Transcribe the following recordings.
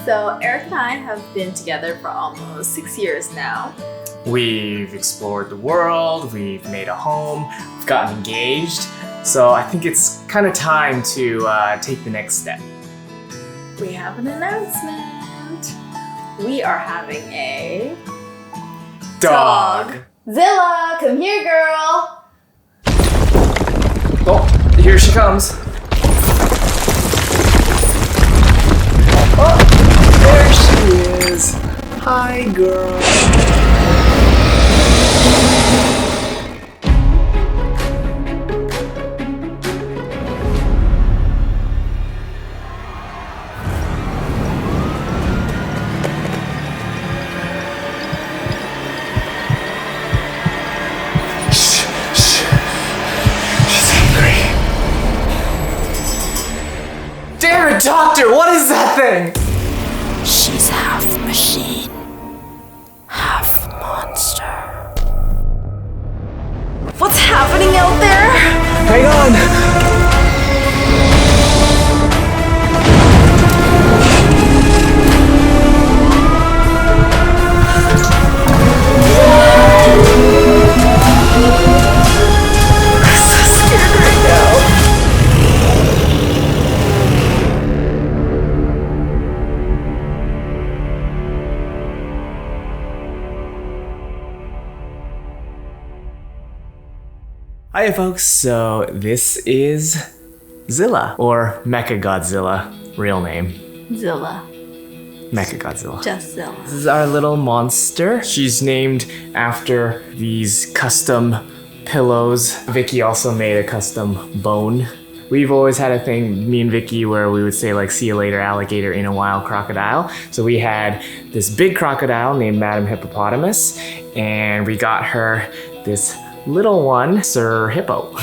So Eric and I have been together for almost 6 years now. We've explored the world, we've made a home, we've gotten engaged. So I think it's kind of time to take the next step. We have an announcement. We are having a Dog. Zilla, come here, girl. Oh, here she comes. Oh, there she is. Hi, girl. Damn it, doctor! What is that thing? She's half machine, half monster. What's happening out there? Hang on! I'm so scared right now. Hiya folks, so this is Zilla, or MechaGodzilla, real name. Zilla. MechaGodzilla. Just Zilla. This is our little monster. She's named after these custom pillows. Vicky also made a custom bone. We've always had a thing, me and Vicky, where we would say like, see you later alligator in a wild crocodile. So we had this big crocodile named Madam Hippopotamus, and we got her this little one, Sir Hippo.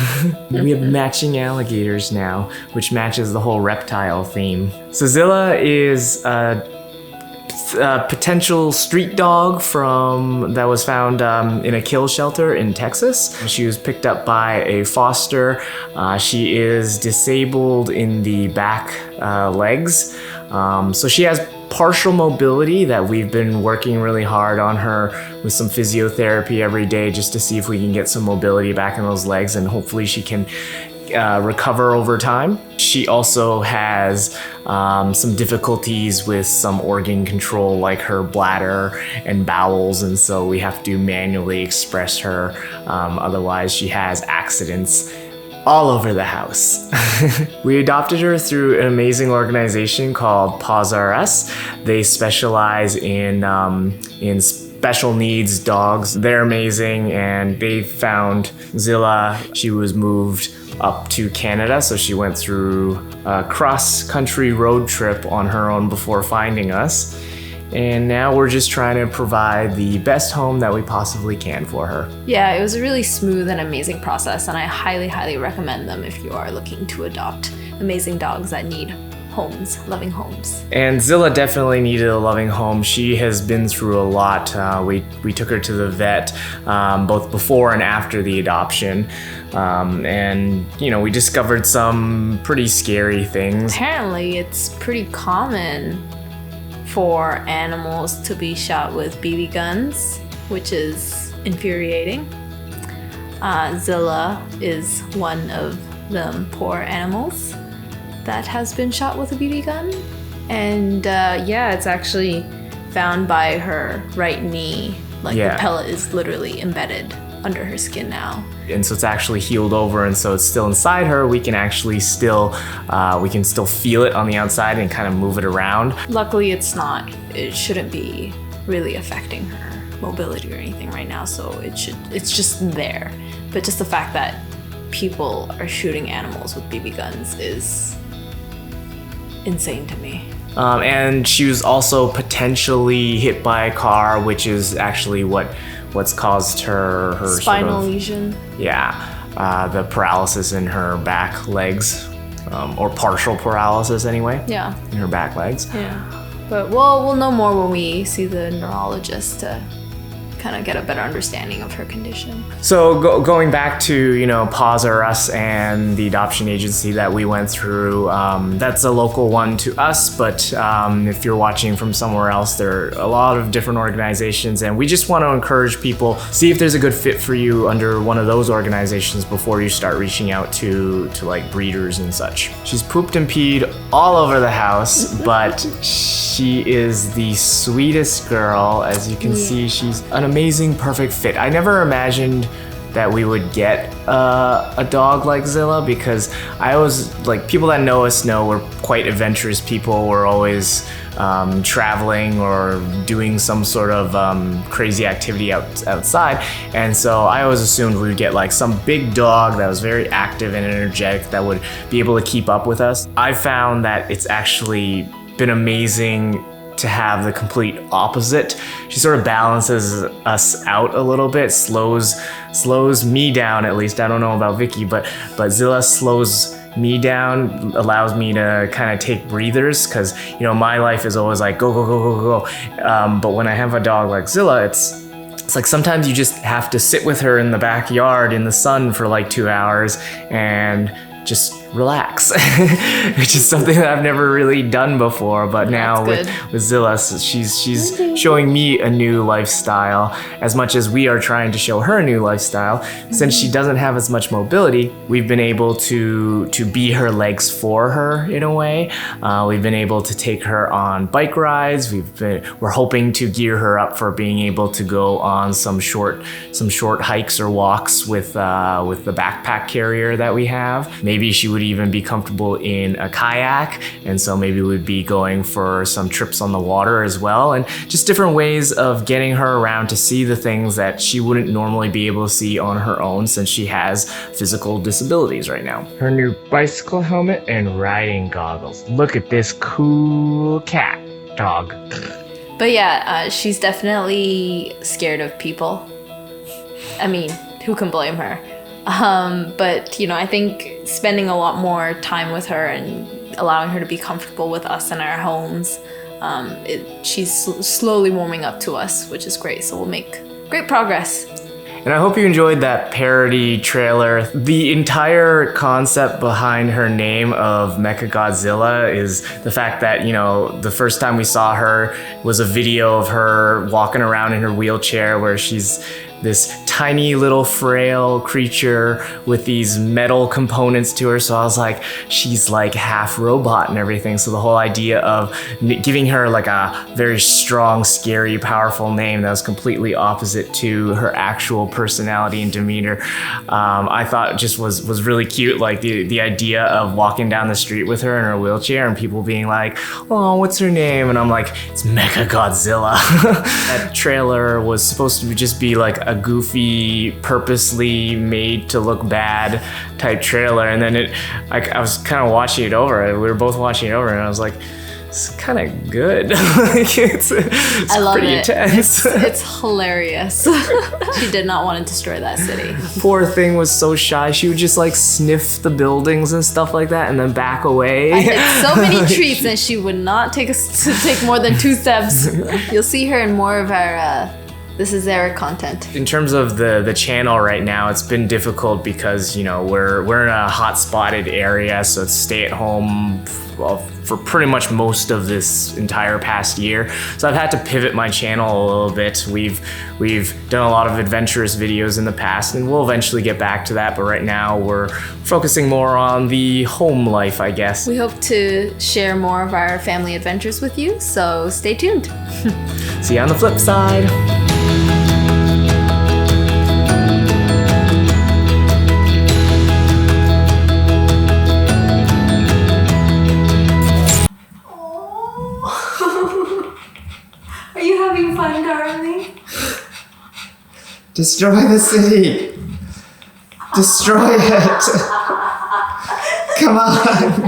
We have matching alligators now, which matches the whole reptile theme. So Zilla is a potential street dog that was found in a kill shelter in Texas. She was picked up by a foster. She is disabled in the back legs. So she has partial mobility that we've been working really hard on her with some physiotherapy every day just to see if we can get some mobility back in those legs, and hopefully she can recover over time. She also has some difficulties with some organ control, like her bladder and bowels, and so we have to manually express her. Otherwise she has accidents all over the house. We adopted her through an amazing organization called Paws R Us. They specialize in special needs dogs. They're amazing, and they found Zilla. She was moved up to Canada, so she went through a cross-country road trip on her own before finding us. And now we're just trying to provide the best home that we possibly can for her. Yeah, it was a really smooth and amazing process, and I highly, highly recommend them if you are looking to adopt amazing dogs that need homes, loving homes. And Zilla definitely needed a loving home. She has been through a lot. We took her to the vet both before and after the adoption. And, you know, we discovered some pretty scary things. Apparently, it's pretty common for animals to be shot with BB guns, which is infuriating. Zilla is one of them poor animals that has been shot with a BB gun. And yeah, it's actually found by her right knee. Like the pellet is literally embedded under her skin now. And so it's actually healed over, and so it's still inside her. We can actually still feel it on the outside and kind of move it around. Luckily it shouldn't be really affecting her mobility or anything right now, so it's just there. But just the fact that people are shooting animals with BB guns is insane to me. And she was also potentially hit by a car, which is actually what's caused her spinal lesion. Yeah, the paralysis in her back legs, or partial paralysis anyway. Yeah. In her back legs. Yeah. But we'll know more when we see the neurologist to kind of get a better understanding of her condition. So going back to, Paws R Us and the adoption agency that we went through, that's a local one to us, but if you're watching from somewhere else, there are a lot of different organizations, and we just want to encourage people, see if there's a good fit for you under one of those organizations before you start reaching out to like breeders and such. She's pooped and peed all over the house, but she is the sweetest girl. As you can see, she's an amazing, perfect fit. I never imagined that we would get a dog like Zilla, because I always, like, people that know us know we're quite adventurous people. We're always traveling or doing some sort of crazy activity outside, and so I always assumed we would get like some big dog that was very active and energetic that would be able to keep up with us. I found that it's actually been amazing to have the complete opposite. She sort of balances us out a little bit, slows me down, at least. I don't know about Vicky, but Zilla slows me down, allows me to kind of take breathers, because my life is always like go go go go go. But when I have a dog like Zilla, it's like sometimes you just have to sit with her in the backyard in the sun for like 2 hours and just relax, which is something that I've never really done before. But now with Zilla, she's showing me a new lifestyle, as much as we are trying to show her a new lifestyle. Since she doesn't have as much mobility, we've been able to be her legs for her in a way. We've been able to take her on bike rides. We're hoping to gear her up for being able to go on some short hikes or walks with the backpack carrier that we have. Maybe she would even be comfortable in a kayak, and so maybe we'd be going for some trips on the water as well, and just different ways of getting her around to see the things that she wouldn't normally be able to see on her own, since she has physical disabilities right now. Her new bicycle helmet and riding goggles. Look at this cool cat dog. But yeah, she's definitely scared of people. I mean, who can blame her? But I think spending a lot more time with her and allowing her to be comfortable with us in our homes, she's slowly warming up to us, which is great. So we'll make great progress. And I hope you enjoyed that parody trailer. The entire concept behind her name of MechaGodzilla is the fact that, the first time we saw her was a video of her walking around in her wheelchair, where she's this tiny little frail creature with these metal components to her. So I was like, she's like half robot and everything. So the whole idea of giving her like a very strong, scary, powerful name that was completely opposite to her actual personality and demeanor, I thought just was really cute. Like the idea of walking down the street with her in her wheelchair and people being like, oh, what's her name? And I'm like, it's MechaGodzilla. That trailer was supposed to just be like a goofy, purposely made to look bad type trailer, and then I was kind of watching it over. We were both watching it over, and I was like, it's kind of good. it's I love pretty it. intense. It's hilarious. She did not want to destroy that city. Poor thing was so shy. She would just like sniff the buildings and stuff like that, and then back away. I did so many treats, and she would not take more than 2 steps. You'll see her in more of our This Is Eric content. In terms of the channel right now, it's been difficult because we're in a hot spotted area, so it's stay at home for pretty much most of this entire past year. So I've had to pivot my channel a little bit. We've done a lot of adventurous videos in the past, and we'll eventually get back to that. But right now we're focusing more on the home life, I guess. We hope to share more of our family adventures with you, so stay tuned. See you on the flip side. Are you having fun, darling? Destroy the city. Destroy it. Come on.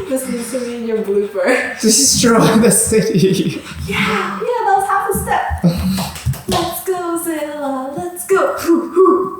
This needs to be in your blooper. Destroy the city. Yeah.